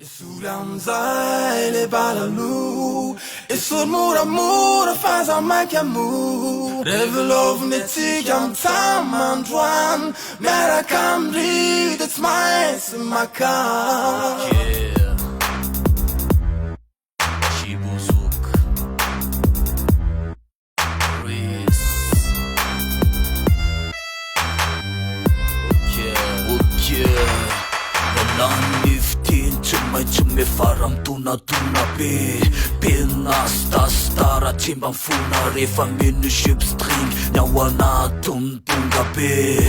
Sulamzai le balalu Isur mura mura faza makamu Revelov nitsika mtsam andwan Mera kamri that's my makam Baschi bouzook me faram tuna be Penastastar tsy mba mifona rehefa menu substring Nyawana tontonga be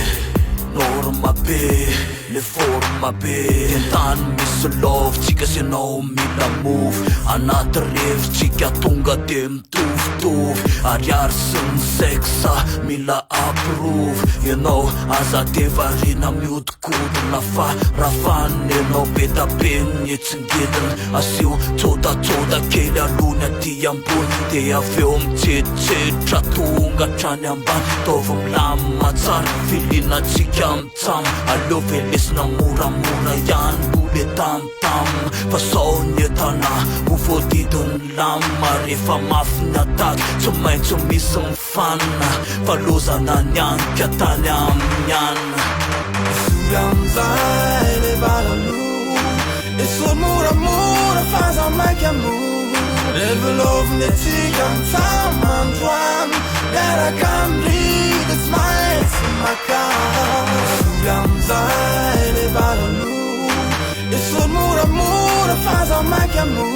Norma be, le forma be Tentany misy lovtsika sy anao mila move Anaty revitsika tonga de mitovitovy Ariary sy ny sexa mila approve Ianao aza te varina miodikodina fa rafany ianao be tapeny etsingedina Asio tsodatsoda kely alony aty ambony De aveo mitsetsetra tonga trany ambany Taovy milamina tsara filinatsika mtsam Aleo velesina moramora ihany bole tamtam Fa sao ny etana ho voadidiny lama Rehefa mafy ny ataky tsy maintsy misy mifanina Fa lozana nianka tany amin'ny ana Sulamzai le balalu Isur mura mura faza makamu Revelov nitsika mtsam andwan Mera kamri that's my makam Sulamzai le balalu Isur mura mura faza makamu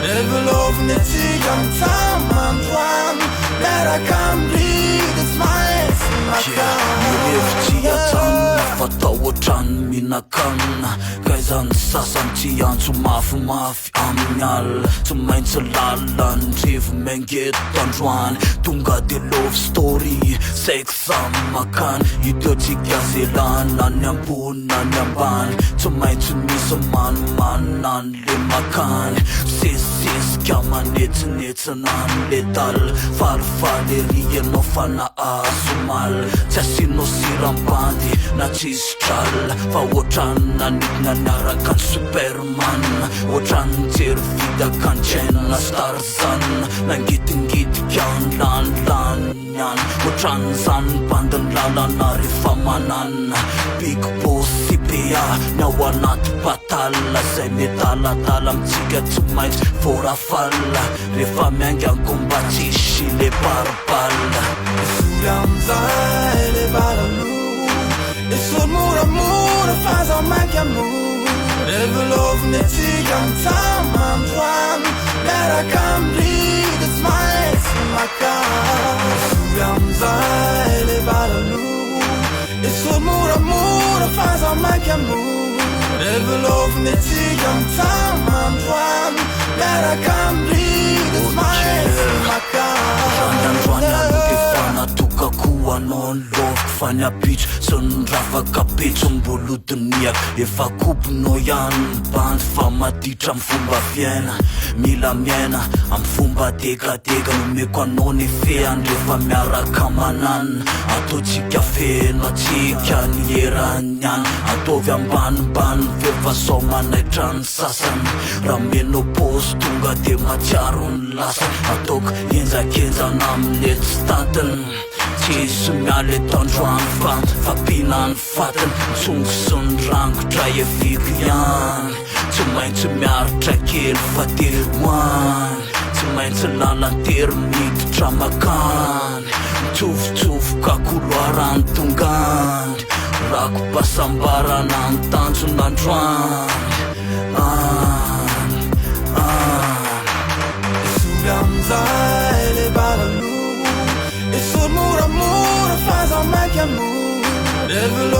Revelov nitsika mtsam andwan Mera kamri that's my makam Mirevitsia trano fatao ohatrany minakanina Kaizany sasany tsy antso mafimafy amin'ny alina Tsy maintsy lalany revo mengeto androany Tonga de love story, sexa makany Hiteotsika zelana ny ambony na ny ambany Tsy maintsy misy manimanina le makany Sesesika manetsinetsina le dal Falifaly ery ianao fa nahazo mal Tsy asinao sirambandy na tsisy trala Fa ohatrany nanidina niaraka ny Superman Ohatrany jery vidaka ny Jenna Starzan Nangitingitika ny lanilany any Ohatrany zany bandiny lalana rehefa manana Big Boss IPA ny ao anaty patala Zay metalatala amitsika tsy maintsy vorafala Rehefa miainganko mba tsisy le baribala Sulamzai le balalu Isur mura mura faza makamu Revelov nitsika mtsam andwan Mera kamri that's my makam Sulamzai le balalu Isur mura mura faza makamu Revelov nitsika mtsam andwan Mera kamri that's my makam Tukako anon love fanapitso Sy ny ravaka petso mbolodiniaka Efa kopinao ihany bandy fa maditra amin'ny fomba fiaina Mila miaina amin'ny fomba dekadeka Nomeko anao ny feany rehefa miaraka manana Ataotsika feno atsika ny erany any Ataovy ambanimbany veo fa sao manaitra ny sasany Raha menopause tonga de matsiaro ny lasany Ataoko enjakenzana amin'ny etstadiny Tsisy miala eto androany fa fampinany fatiny Tsongo sy ny rangotra efiko ihany Tsy maintsy miaritra kely fa teroany Tsy maintsy lalantery miditra makany Mitsofotsofoko akoloarany tongany Rako pasambarana ny tanjon'androany Sulamzai le balalu Isur mura mura faza makamu Revelov